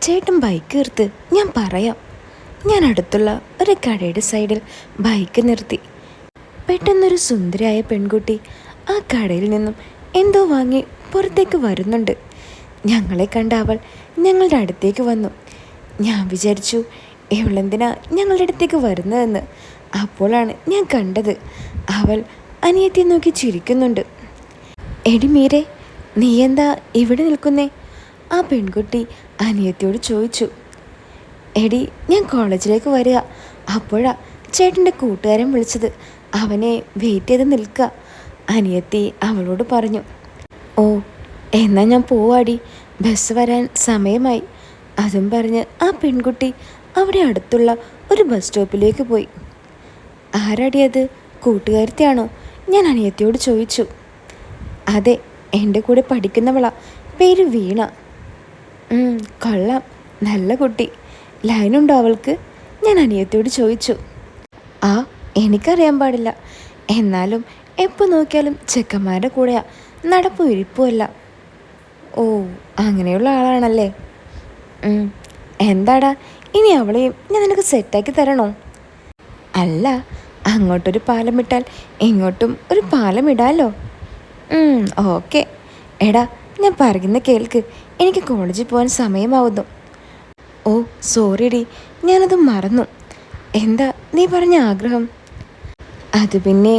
ചേട്ടൻ ബൈക്ക് നിർത്ത്, ഞാൻ പറയാം. ഞാൻ അടുത്തുള്ള ഒരു കടയുടെ സൈഡിൽ ബൈക്ക് നിർത്തി. പെട്ടെന്നൊരു സുന്ദരിയായ പെൺകുട്ടി ആ കടയിൽ നിന്നും എന്തോ വാങ്ങി പുറത്തേക്ക് വരുന്നുണ്ട്. ഞങ്ങളെ കണ്ട അവൾ ഞങ്ങളുടെ അടുത്തേക്ക് വന്നു. ഞാൻ വിചാരിച്ചു ഇവളെന്തിനാ ഞങ്ങളുടെ അടുത്തേക്ക് വരുന്നതെന്ന്. അപ്പോഴാണ് ഞാൻ കണ്ടത് അവൾ അനിയത്തിയെ നോക്കി ചിരിക്കുന്നുണ്ട്. എടി മീരെ, നീ എന്താ ഇവിടെ നിൽക്കുന്നേ? ആ പെൺകുട്ടി അനിയത്തിയോട് ചോദിച്ചു. എടി, ഞാൻ കോളേജിലേക്ക് വരിക. അപ്പോഴാ ചേട്ടൻ്റെ കൂട്ടുകാരൻ വിളിച്ചത്. അവനെ വെയിറ്റ് ചെയ്ത് നിൽക്കുക, അനിയത്തി അവളോട് പറഞ്ഞു. ഓ, എന്നാൽ ഞാൻ പോവാടി, ബസ് വരാൻ സമയമായി. അതും പറഞ്ഞ് ആ പെൺകുട്ടി അവിടെ അടുത്തുള്ള ഒരു ബസ് സ്റ്റോപ്പിലേക്ക് പോയി. ആരാടി അത്, കൂട്ടുകാരത്തെയാണോ? ഞാൻ അനിയത്തിയോട് ചോദിച്ചു. അതെ, എൻ്റെ കൂടെ പഠിക്കുന്നവളാ, പേര് വീണ. കൊള്ളാം, നല്ല കുട്ടി. ലൈനുണ്ടോ അവൾക്ക്? ഞാൻ അനിയത്തിയോട് ചോദിച്ചു. ആ, എനിക്കറിയാൻ പാടില്ല. എന്നാലും എപ്പോൾ നോക്കിയാലും ചെക്കന്മാരുടെ കൂടെയാ, നടപ്പും ഇരിപ്പുമല്ല. ഓ, അങ്ങനെയുള്ള ആളാണല്ലേ. എന്താടാ, ഇനി അവളെയും ഞാൻ നിനക്ക് സെറ്റാക്കി തരണോ? അല്ല, അങ്ങോട്ടൊരു പാലം ഇട്ടാൽ ഇങ്ങോട്ടും ഒരു പാലം ഇടാമല്ലോ. ഓക്കെ. എടാ, ഞാൻ പറയുന്ന കേൾക്ക്, എനിക്ക് കോളേജിൽ പോകാൻ സമയമാവുന്നു. ഓ സോറി ഡി, ഞാനത് മറന്നു. എന്താ നീ പറഞ്ഞ ആഗ്രഹം? അത് പിന്നെ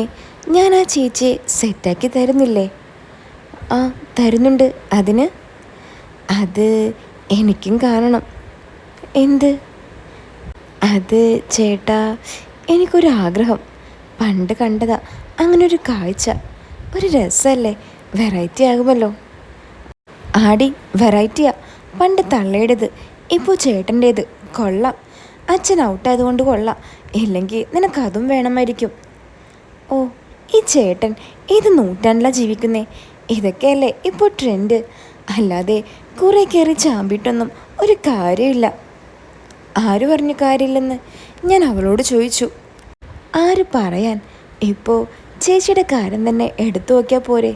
ഞാൻ ആ ചേച്ചിയെ സെറ്റാക്കി തരുന്നില്ലേ? ആ, തരുന്നുണ്ട്. അതിന് അത് എനിക്കും കാണണം. എന്ത്? അത് ചേട്ടാ, എനിക്കൊരാഗ്രഹം. പണ്ട് കണ്ടതാ അങ്ങനൊരു കാഴ്ച. ഒരു രസമല്ലേ, വെറൈറ്റി ആകുമല്ലോ. ആടി, വെറൈറ്റിയാ. പണ്ട് തള്ളയുടേത്, ഇപ്പോൾ ചേട്ടൻ്റേത്. കൊള്ളാം. അച്ഛൻ ഔട്ടായതുകൊണ്ട് കൊള്ളാം, ഇല്ലെങ്കിൽ നിനക്കതും വേണമായിരിക്കും. ഓ, ഈ ചേട്ടൻ ഏത് നൂറ്റാണ്ടിലാണ് ജീവിക്കുന്നേ? ഇതൊക്കെയല്ലേ ഇപ്പോൾ ട്രെൻഡ്. അല്ലാതെ കുറേ കയറി ചാമ്പിട്ടൊന്നും ഒരു കാര്യമില്ല. ആര് പറഞ്ഞു കാര്യമില്ലെന്ന്? ഞാൻ അവളോട് ചോദിച്ചു. ആര് പറയാൻ? ഇപ്പോൾ ചേച്ചിയുടെ കാര്യം തന്നെ എടുത്തു നോക്കിയാൽ പോരെ.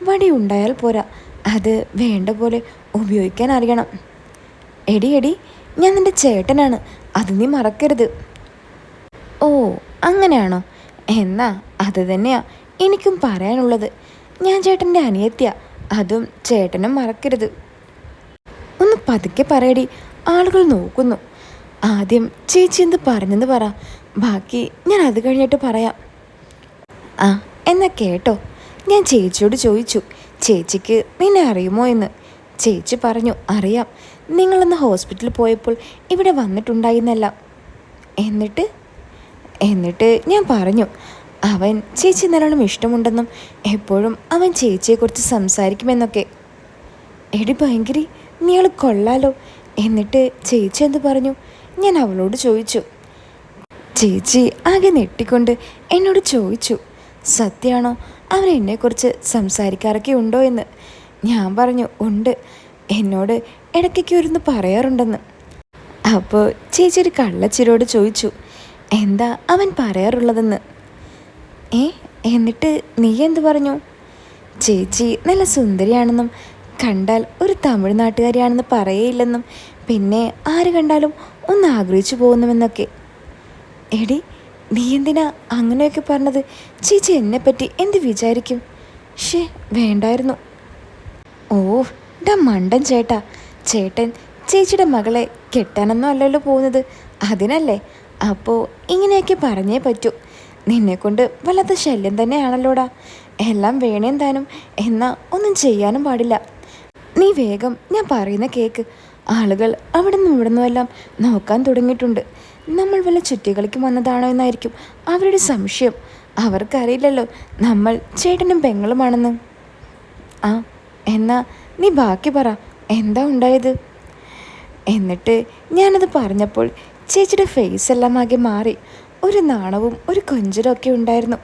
വടി ഉണ്ടായാൽ പോരാ, അത് വേണ്ട പോലെ ഉപയോഗിക്കാൻ അറിയണം. എടി എടി, ഞാൻ നിൻ്റെ ചേട്ടനാണ്, അത് നീ മറക്കരുത്. ഓ, അങ്ങനെയാണോ? എന്നാ അത് തന്നെയാ എനിക്കും പറയാനുള്ളത്. ഞാൻ ചേട്ടൻ്റെ അനിയത്തിയാ, അതും ചേട്ടനും മറക്കരുത്. ഒന്ന് പതുക്കെ പറയടി, ആളുകൾ നോക്കുന്നു. ആദ്യം ചേച്ചി എന്ത് പറഞ്ഞെന്ന് പറ, ബാക്കി ഞാൻ അത് കഴിഞ്ഞിട്ട് പറയാം. ആ, എന്നാ കേട്ടോ. ഞാൻ ചേച്ചിയോട് ചോദിച്ചു, ചേച്ചിക്ക് നിന്നെ അറിയുമോ എന്ന്. ചേച്ചി പറഞ്ഞു, അറിയാം, നിങ്ങളന്ന് ഹോസ്പിറ്റലിൽ പോയപ്പോൾ ഇവിടെ വന്നിട്ടുണ്ടായിരുന്നല്ല. എന്നിട്ട് ഞാൻ പറഞ്ഞു, അവൻ ചേച്ചി നല്ലോണം ഇഷ്ടമുണ്ടെന്നും എപ്പോഴും അവൻ ചേച്ചിയെക്കുറിച്ച് സംസാരിക്കുമെന്നൊക്കെ. എടി ഭയങ്കരി, നീയാൾ കൊള്ളാലോ. എന്നിട്ട് ചേച്ചി എന്ത് പറഞ്ഞു? ഞാൻ അവളോട് ചോദിച്ചു. ചേച്ചി ആകെ നെട്ടിക്കൊണ്ട് എന്നോട് ചോദിച്ചു, സത്യമാണോ അവൻ എന്നെക്കുറിച്ച് സംസാരിക്കാറൊക്കെ ഉണ്ടോ എന്ന്. ഞാൻ പറഞ്ഞു, ഉണ്ട്, എന്നോട് ഇടയ്ക്കൊക്കെ ഒരുന്ന് പറയാറുണ്ടെന്ന്. അപ്പോൾ ചേച്ചി ഒരു കള്ളച്ചിരോട് ചോദിച്ചു, എന്താ അവൻ പറയാറുള്ളതെന്ന്. എന്നിട്ട് നീ എന്ത് പറഞ്ഞു? ചേച്ചി നല്ല സുന്ദരിയാണെന്നും കണ്ടാൽ ഒരു തമിഴ്നാട്ടുകാരിയാണെന്ന് പറയേയില്ലെന്നും പിന്നെ ആര് കണ്ടാലും ഒന്ന് ആഗ്രഹിച്ചു പോകുന്നുവെന്നൊക്കെ. എടി, നീ എന്തിനാ അങ്ങനെയൊക്കെ പറഞ്ഞത്? ചേച്ചി എന്നെപ്പറ്റി എന്ത് വിചാരിക്കും? വേണ്ടായിരുന്നു. ഓ, ഡാ മണ്ടൻ ചേട്ടാ, ചേട്ടൻ ചേച്ചിയുടെ മകളെ കെട്ടാനൊന്നും അല്ലല്ലോ പോകുന്നത്, അതിനല്ലേ? അപ്പോൾ ഇങ്ങനെയൊക്കെ പറഞ്ഞേ പറ്റൂ. നിന്നെക്കൊണ്ട് വല്ലാത്ത ശല്യം തന്നെയാണല്ലോടാ. എല്ലാം വേണേം താനും, എന്നാൽ ഒന്നും ചെയ്യാനും പാടില്ല. നീ വേഗം ഞാൻ പറയുന്ന കേക്ക്. ആളുകൾ അവിടെ നിന്നും ഇവിടെ നിന്നുമെല്ലാം നോക്കാൻ തുടങ്ങിയിട്ടുണ്ട്. നമ്മൾ വല്ല ചുറ്റികളിക്ക് വന്നതാണോ എന്നായിരിക്കും അവരുടെ സംശയം. അവർക്കറിയില്ലല്ലോ നമ്മൾ ചേട്ടനും പെങ്ങളുമാണെന്ന്. ആ, എന്നാ നീ ബാക്കി പറ, എന്താ ഉണ്ടായത്? എന്നിട്ട് ഞാനത് പറഞ്ഞപ്പോൾ ചേച്ചിയുടെ ഫേസ് എല്ലാം ആകെ മാറി. ഒരു നാണവും ഒരു കൊഞ്ചലൊക്കെ ഉണ്ടായിരുന്നു,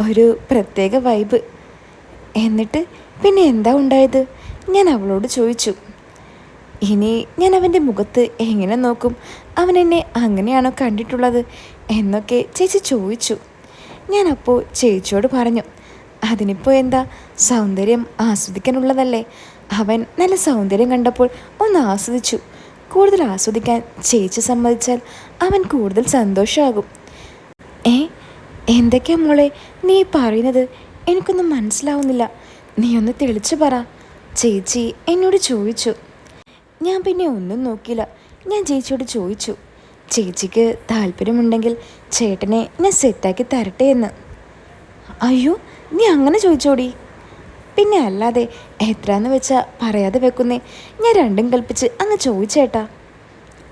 ഒരു പ്രത്യേക വൈബ്. എന്നിട്ട് പിന്നെ എന്താ ഉണ്ടായത്? ഞാൻ അവളോട് ചോദിച്ചു. ഇനി ഞാൻ അവൻ്റെ മുഖത്ത് എങ്ങനെ നോക്കും? അവൻ എന്നെ അങ്ങനെയാണോ കണ്ടിട്ടുള്ളത് എന്നൊക്കെ ചേച്ചി ചോദിച്ചു. ഞാനപ്പോൾ ചേച്ചിയോട് പറഞ്ഞു, അതിനിപ്പോൾ എന്താ, സൗന്ദര്യം ആസ്വദിക്കാനുള്ളതല്ലേ. അവൻ നല്ല സൗന്ദര്യം കണ്ടപ്പോൾ ഒന്ന് ആസ്വദിച്ചു. കൂടുതൽ ആസ്വദിക്കാൻ ചേച്ചി സമ്മതിച്ചാൽ അവൻ കൂടുതൽ സന്തോഷമാകും. ഏ എന്തൊക്കെയാ മോളെ നീ പറയുന്നത്? എനിക്കൊന്നും മനസ്സിലാവുന്നില്ല. നീ ഒന്ന് തെളിച്ചു പറ, ചേച്ചി എന്നോട് ചോദിച്ചു. ഞാൻ പിന്നെ ഒന്നും നോക്കിയില്ല. ഞാൻ ചേച്ചിയോട് ചോദിച്ചു, ചേച്ചിക്ക് താല്പര്യമുണ്ടെങ്കിൽ ചേട്ടനെ ഞാൻ സെറ്റാക്കി തരട്ടെ എന്ന്. അയ്യോ, നീ അങ്ങനെ ചോദിച്ചോടി? പിന്നെ അല്ലാതെ എത്രയാന്ന് വെച്ചാൽ പറയാതെ വെക്കുന്നേ. ഞാൻ രണ്ടും കൽപ്പിച്ച് അങ്ങ് ചോദിച്ചേട്ടാ.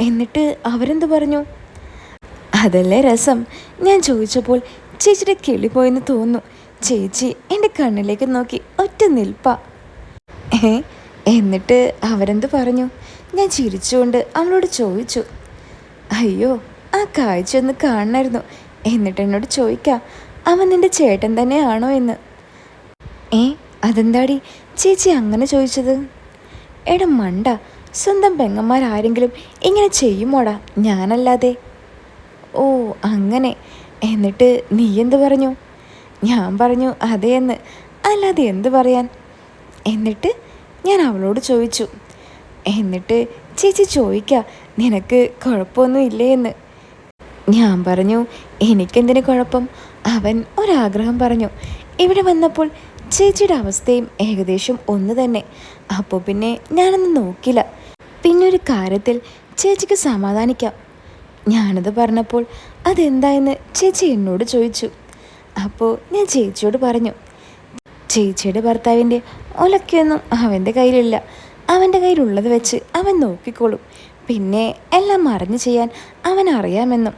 എന്നിട്ട് അവരെന്ത് പറഞ്ഞു? അതല്ലേ രസം. ഞാൻ ചോദിച്ചപ്പോൾ ചേച്ചിയുടെ കിളി പോയെന്ന് തോന്നുന്നു. ചേച്ചി എൻ്റെ കണ്ണിലേക്ക് നോക്കി ഒറ്റ നിൽപ്പാ. എന്നിട്ട് അവരെന്ത് പറഞ്ഞു? ഞാൻ ചിരിച്ചുകൊണ്ട് അവളോട് ചോദിച്ചു. അയ്യോ, ആ കാഴ്ച ഒന്ന് കാണണമായിരുന്നു. എന്നിട്ട് എന്നോട് ചോദിക്കാം, അവൻ നിൻ്റെ ചേട്ടൻ തന്നെയാണോ എന്ന്. അതെന്താടി ചേച്ചി അങ്ങനെ ചോദിച്ചത്? എടാ മണ്ട, സ്വന്തം പെങ്ങന്മാരാരെങ്കിലും ഇങ്ങനെ ചെയ്യുമോടാ? ഞാനല്ലാതെ. ഓ അങ്ങനെ. എന്നിട്ട് നീ എന്ത് പറഞ്ഞു? ഞാൻ പറഞ്ഞു അതേ എന്ന്. അല്ലാതെ എന്ത് പറയാൻ? എന്നിട്ട് ഞാൻ അവളോട് ചോദിച്ചു, എന്നിട്ട് ചേച്ചി ചോദിക്കുക നിനക്ക് കുഴപ്പമൊന്നും ഇല്ലേ എന്ന്. ഞാൻ പറഞ്ഞു എനിക്കെന്തിന് കുഴപ്പം? അവൻ ഒരാഗ്രഹം പറഞ്ഞു. ഇവിടെ വന്നപ്പോൾ ചേച്ചിയുടെ അവസ്ഥയും ഏകദേശം ഒന്ന് തന്നെ. അപ്പോൾ പിന്നെ ഞാനൊന്നും നോക്കില്ല. പിന്നെ ഒരു കാര്യത്തിൽ ചേച്ചിക്ക് സമാധാനിക്കാം. ഞാനത് പറഞ്ഞപ്പോൾ അതെന്തായെന്ന് ചേച്ചി എന്നോട് ചോദിച്ചു. അപ്പോൾ ഞാൻ ചേച്ചിയോട് പറഞ്ഞു, ചേച്ചിയുടെ ഭർത്താവിൻ്റെ ഒലക്കൊന്നും അവൻ്റെ കയ്യിലില്ല. അവൻ്റെ കയ്യിലുള്ളത് വെച്ച് അവൻ നോക്കിക്കോളും. പിന്നെ എല്ലാം അറിഞ്ഞു ചെയ്യാൻ അവൻ അറിയാമെന്നും.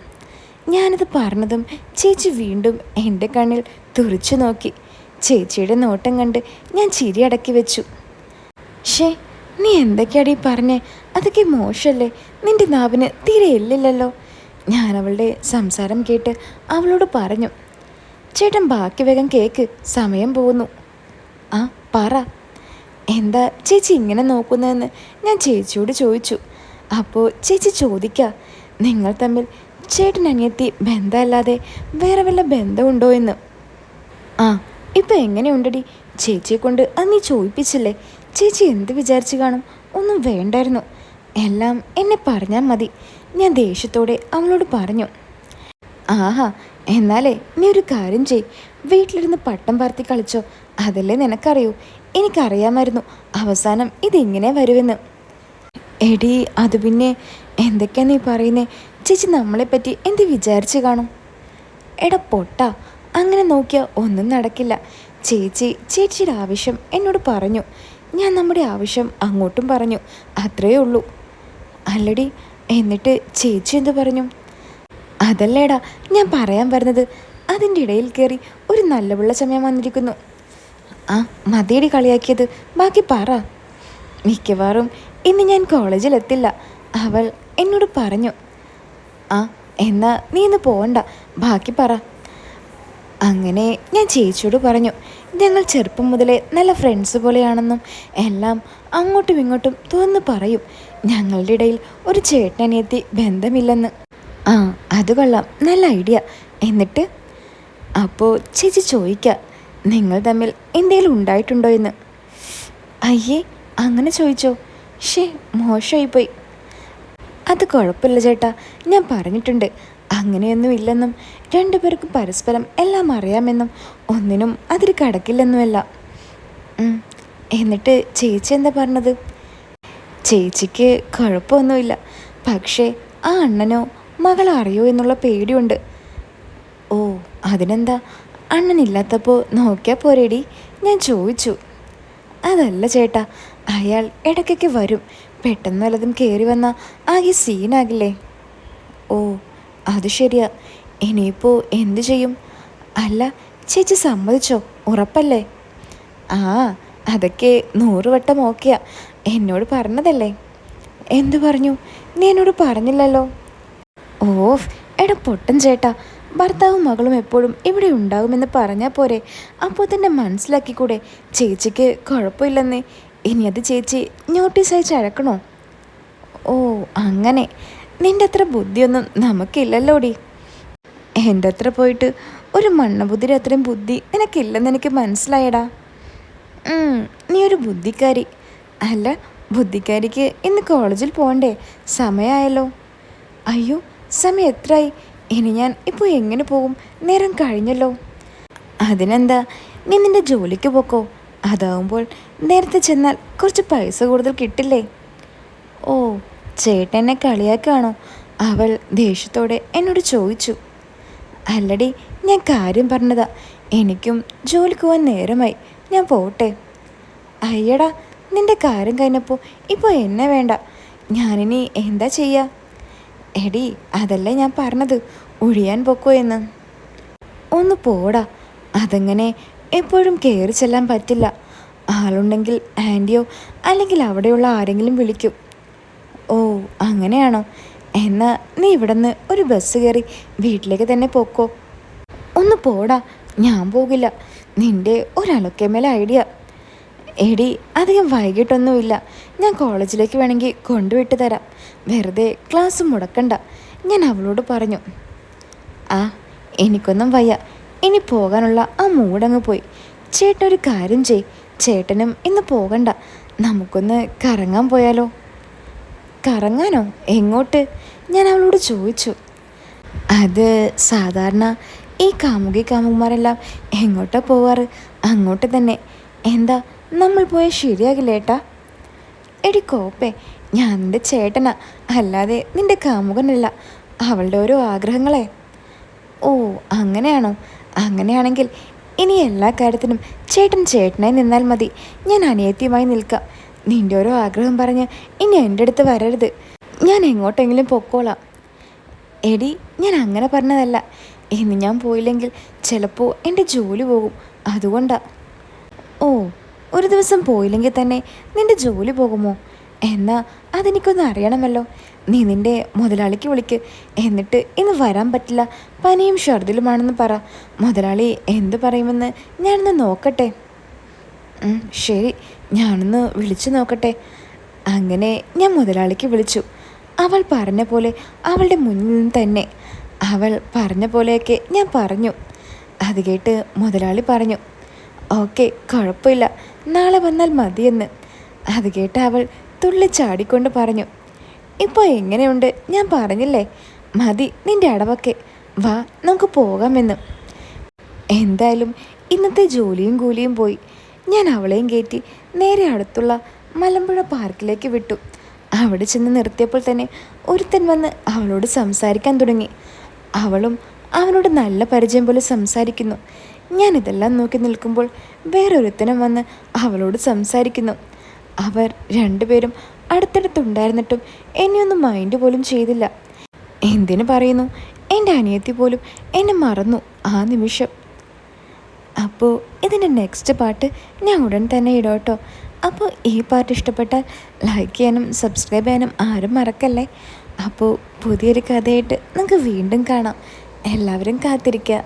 ഞാനത് പറഞ്ഞതും ചേച്ചി വീണ്ടും എൻ്റെ കണ്ണിൽ തുറിച്ചു നോക്കി. ചേച്ചിയുടെ നോട്ടം കണ്ട് ഞാൻ ചിരി അടക്കി വെച്ചു. ഷേ, നീ എന്തൊക്കെയാടി പറഞ്ഞേ? അതൊക്കെ മോശമല്ലേ? നിൻ്റെ നാവിന് തീരെ ഇല്ലില്ലല്ലോ. ഞാനവളുടെ സംസാരം കേട്ട് അവളോട് പറഞ്ഞു, ചേട്ടൻ ബാക്കി വേഗം കേക്ക്, സമയം പോകുന്നു. ആ പറ, എന്താ ചേച്ചി ഇങ്ങനെ നോക്കുന്നതെന്ന് ഞാൻ ചേച്ചിയോട് ചോദിച്ചു. അപ്പോൾ ചേച്ചി ചോദിക്കുക, നിങ്ങൾ തമ്മിൽ ചേട്ടൻ അനിയത്തി ബന്ധമല്ലാതെ വേറെ വല്ല ബന്ധമുണ്ടോ എന്ന്. ആ ഇപ്പം എങ്ങനെയുണ്ടടി? ചേച്ചിയെ കൊണ്ട് അത് നീ ചോദിപ്പിച്ചില്ലേ? ചേച്ചി എന്ത് വിചാരിച്ചു കാണും? ഒന്നും വേണ്ടായിരുന്നു, എല്ലാം എന്നെ പറഞ്ഞാൽ മതി. ഞാൻ ദേഷ്യത്തോടെ അവളോട് പറഞ്ഞു. ആഹാ, എന്നാലേ നീ ഒരു കാര്യം ചെയ്, വീട്ടിലിരുന്ന് പട്ടം പറത്തി കളിച്ചോ. അതല്ലേ നിനക്കറിയൂ. എനിക്കറിയാമായിരുന്നു അവസാനം ഇതിങ്ങനെ വരുമെന്ന്. എടി അത് പിന്നെ എന്തൊക്കെയാ നീ പറയുന്നേ? ചേച്ചി നമ്മളെപ്പറ്റി എന്ത് വിചാരിച്ച് കാണും? എടാ പൊട്ടാ, അങ്ങനെ നോക്കിയാൽ ഒന്നും നടക്കില്ല. ചേച്ചിയുടെ ആവശ്യം എന്നോട് പറഞ്ഞു. ഞാൻ നമ്മുടെ ആവശ്യം അങ്ങോട്ടും പറഞ്ഞു. അത്രയേ ഉള്ളൂ. അല്ലടി, എന്നിട്ട് ചേച്ചി എന്ത് പറഞ്ഞു? അതല്ലേടാ ഞാൻ പറയാൻ വരുന്നത്. അതിൻ്റെ ഇടയിൽ കയറി ഒരു നല്ല പിള്ള സമയം വന്നിരിക്കുന്നു. ആ മതിയടി കളിയാക്കിയത്, ബാക്കി പറ. മിക്കവാറും ഇന്ന് ഞാൻ കോളേജിലെത്തില്ല, അവൾ എന്നോട് പറഞ്ഞു. ആ എന്നാ നീ ഇന്ന് പോകണ്ട, ബാക്കി പറ. അങ്ങനെ ഞാൻ ചേച്ചിയോട് പറഞ്ഞു, ഞങ്ങൾ ചെറുപ്പം മുതലേ നല്ല ഫ്രണ്ട്സ് പോലെയാണെന്നും എല്ലാം അങ്ങോട്ടും ഇങ്ങോട്ടും തുറന്ന് പറയും. ഞങ്ങളുടെ ഇടയിൽ ഒരു ചേട്ടനനിയത്തി ബന്ധമില്ലെന്ന്. ആ അത് കൊള്ളാം, നല്ല ഐഡിയ. എന്നിട്ട്? അപ്പോൾ ചേച്ചി ചോദിക്കുക, നിങ്ങൾ തമ്മിൽ എന്തെങ്കിലും ഉണ്ടായിട്ടുണ്ടോ എന്ന്. അയ്യേ, അങ്ങനെ ചോദിച്ചോ? ഷേ, മോശമായിപ്പോയി. അത് കുഴപ്പമില്ല ചേട്ടാ, ഞാൻ പറഞ്ഞിട്ടുണ്ട് അങ്ങനെയൊന്നും ഇല്ലെന്നും രണ്ടുപേർക്കും പരസ്പരം എല്ലാം അറിയാമെന്നും ഒന്നിനും അതിൽ കടക്കില്ലെന്നുമല്ല. എന്നിട്ട് ചേച്ചി എന്താ പറഞ്ഞത്? ചേച്ചിക്ക് കുഴപ്പമൊന്നുമില്ല, പക്ഷേ ആ അണ്ണനോ മകളോ അറിയോ എന്നുള്ള പേടിയുണ്ട്. ഓ അതിനെന്താ, അണ്ണനില്ലാത്തപ്പോൾ നോക്കിയാൽ പോരേടി? ഞാൻ ചോദിച്ചു. അതല്ല ചേട്ടാ, അയാൾ ഇടയ്ക്കൊക്കെ വരും. പെട്ടെന്ന് വല്ലതും കയറി വന്നാൽ ആകെ സീനാകില്ലേ? ഓ അത് ശരിയാ. ഇനിയിപ്പോൾ എന്തു ചെയ്യും? അല്ല ചേച്ചി സമ്മതിച്ചോ? ഉറപ്പല്ലേ? ആ അതൊക്കെ 100 വട്ടം ഓക്കെയാ. എന്നോട് പറഞ്ഞതല്ലേ. എന്തു പറഞ്ഞു? നീ എന്നോട് പറഞ്ഞില്ലല്ലോ. ഓഫ് എടാ പൊട്ടൻ ചേട്ടാ, ഭർത്താവും മകളും എപ്പോഴും ഇവിടെ ഉണ്ടാകുമെന്ന് പറഞ്ഞാൽ പോരെ? അപ്പോൾ തന്നെ മനസ്സിലാക്കിക്കൂടെ ചേച്ചിക്ക് കുഴപ്പമില്ലെന്നേ? ഇനി അത് ചേച്ചി നോട്ടീസ് അയച്ച് അഴക്കണോ? ഓ അങ്ങനെ. നിൻ്റെ അത്ര ബുദ്ധിയൊന്നും നമുക്കില്ലല്ലോടി. എൻ്റെ അത്ര പോയിട്ട് ഒരു മണ്ണബുദ്ധിയുടെ അത്രയും ബുദ്ധി നിനക്കില്ലെന്ന് എനിക്ക് മനസ്സിലായടാ. നീ ഒരു ബുദ്ധിക്കാരി. അല്ല, ബുദ്ധിക്കാരിക്ക് ഇന്ന് കോളേജിൽ പോകണ്ടേ? സമയമായല്ലോ. അയ്യോ, സമയം എത്രയായി? ഇനി ഞാൻ ഇപ്പോൾ എങ്ങനെ പോകും? നേരം കഴിഞ്ഞല്ലോ. അതിനെന്താ, നീ നിൻ്റെ ജോലിക്ക് പോക്കോ. അതാവുമ്പോൾ നേരത്തെ ചെന്നാൽ കുറച്ച് പൈസ കൂടുതൽ കിട്ടില്ലേ? ഓ, ചേട്ടൻ എന്നെ കളിയാക്കാണോ? അവൾ ദേഷ്യത്തോടെ എന്നോട് ചോദിച്ചു. അല്ലടി, ഞാൻ കാര്യം പറഞ്ഞതാ. എനിക്കും ജോലിക്ക് പോകാൻ നേരമായി. ഞാൻ പോട്ടെ. അയ്യടാ, നിന്റെ കാര്യം കഴിഞ്ഞപ്പോൾ ഇപ്പോൾ എന്നെ വേണ്ട. ഞാനിനി എന്താ ചെയ്യുക? എടി, അതല്ലേ ഞാൻ പറഞ്ഞത്, ഒഴിയാൻ പൊക്കോ എന്ന്. ഒന്ന് പോടാ. അതങ്ങനെ എപ്പോഴും കയറി ചെല്ലാൻ പറ്റില്ല. ആളുണ്ടെങ്കിൽ ആൻറ്റിയോ അല്ലെങ്കിൽ അവിടെയുള്ള ആരെങ്കിലും വിളിക്കും. ഓ, അങ്ങനെയാണോ? എന്നാൽ നീ ഇവിടെ നിന്ന് ഒരു ബസ് കയറി വീട്ടിലേക്ക് തന്നെ പോക്കോ. ഒന്ന് പോടാ. ഞാൻ പോകില്ല. നിൻ്റെ ഒരലക്കേമേലെ ഐഡിയ. എടി, അധികം വൈകിട്ടൊന്നുമില്ല. ഞാൻ കോളേജിലേക്ക് വേണമെങ്കിൽ കൊണ്ടുവിട്ട് തരാം. വെറുതെ ക്ലാസ് മുടക്കണ്ട, ഞാൻ അവളോട് പറഞ്ഞു. ആ, എനിക്കൊന്നും വയ്യ. ഇനി പോകാനുള്ള ആ മൂടങ്ങ് പോയി. ചേട്ടൻ ഒരു കാര്യം ചെയ്. ചേട്ടനും ഇന്ന് പോകണ്ട. നമുക്കൊന്ന് കറങ്ങാൻ പോയാലോ? കറങ്ങാനോ? എങ്ങോട്ട്? ഞാൻ അവളോട് ചോദിച്ചു. അത് സാധാരണ ഈ കാമുകിമാരെല്ലാം എങ്ങോട്ടാ പോവാറ്? അങ്ങോട്ട് തന്നെ. എന്താ, നമ്മൾ പോയാൽ ശരിയാകില്ല ഏട്ടാ? എടി കോപ്പേ, ഞാൻ നിൻ്റെ ചേട്ടനാ, അല്ലാതെ നിൻ്റെ കാമുകനല്ല. അവളുടെ ഓരോ ആഗ്രഹങ്ങളെ. ഓ, അങ്ങനെയാണോ? അങ്ങനെയാണെങ്കിൽ ഇനി എല്ലാ കാര്യത്തിനും ചേട്ടൻ ചേട്ടനായി നിന്നാൽ മതി. ഞാൻ അനിയത്തിയുമായി നിൽക്കാം. നിൻ്റെ ഓരോ ആഗ്രഹം പറഞ്ഞ് ഇനി എൻ്റെ അടുത്ത് വരരുത്. ഞാൻ എങ്ങോട്ടെങ്കിലും പൊക്കോളാം. എടി, ഞാൻ അങ്ങനെ പറഞ്ഞതല്ല. ഇന്ന് ഞാൻ പോയില്ലെങ്കിൽ ചിലപ്പോൾ എൻ്റെ ജോലി പോകും. അതുകൊണ്ടാ. ഓ, ഒരു ദിവസം പോയില്ലെങ്കിൽ തന്നെ നിൻ്റെ ജോലി പോകുമോ? എന്നാൽ അതെനിക്കൊന്ന് അറിയണമല്ലോ. നീ നിൻ്റെ മുതലാളിക്ക് വിളിക്ക്. എന്നിട്ട് ഇന്ന് വരാൻ പറ്റില്ല, പനിയും ഛർദിലുമാണെന്ന് പറ. മുതലാളി എന്ത് പറയുമെന്ന് ഞാനൊന്ന് നോക്കട്ടെ. ശരി, ഞാനൊന്ന് വിളിച്ചു നോക്കട്ടെ. അങ്ങനെ ഞാൻ മുതലാളിക്ക് വിളിച്ചു. അവൾ പറഞ്ഞ പോലെ അവളുടെ മുന്നിൽ നിന്ന് തന്നെ അവൾ പറഞ്ഞ പോലെയൊക്കെ ഞാൻ പറഞ്ഞു. അത് കേട്ട് മുതലാളി പറഞ്ഞു, ഓക്കെ, കുഴപ്പമില്ല, നാളെ വന്നാൽ മതിയെന്ന്. അത് കേട്ട് അവൾ തുള്ളിച്ചാടിക്കൊണ്ട് പറഞ്ഞു, ഇപ്പോൾ എങ്ങനെയുണ്ട്? ഞാൻ പറഞ്ഞില്ലേ, മതി നിൻ്റെ അടവൊക്കെ. വാ, നമുക്ക് പോകാമെന്ന്. എന്തായാലും ഇന്നത്തെ ജോലിയും കൂലിയും പോയി. ഞാൻ അവളെയും കയറ്റി നേരെ അടുത്തുള്ള മലമ്പുഴ പാർക്കിലേക്ക് വിട്ടു. അവിടെ ചെന്ന് നിർത്തിയപ്പോൾ തന്നെ ഒരുത്തൻ വന്ന് അവളോട് സംസാരിക്കാൻ തുടങ്ങി. അവളും അവനോട് നല്ല പരിചയം പോലെ സംസാരിക്കുന്നു. ഞാനിതെല്ലാം നോക്കി നിൽക്കുമ്പോൾ വേറൊരുത്തനും വന്ന് അവളോട് സംസാരിക്കുന്നു. അവർ രണ്ടുപേരും അടുത്തടുത്തുണ്ടായിരുന്നിട്ടും എന്നെയൊന്നും മൈൻഡ് പോലും ചെയ്തില്ല. എന്തിനു പറയുന്നു, എൻ്റെ അനിയത്തി പോലും എന്നെ മറന്നു ആ നിമിഷം. അപ്പോൾ ഇതിൻ്റെ നെക്സ്റ്റ് പാർട്ട് ഞാൻ ഉടൻ തന്നെ ഇടാം കേട്ടോ. അപ്പോൾ ഈ പാർട്ട് ഇഷ്ടപ്പെട്ടാൽ ലൈക്ക് ചെയ്യാനും സബ്സ്ക്രൈബ് ചെയ്യാനും ആരും മറക്കല്ലേ. അപ്പോൾ പുതിയൊരു കഥയായിട്ട് നമുക്ക് വീണ്ടും കാണാം. എല്ലാവരും കാത്തിരിക്കുക.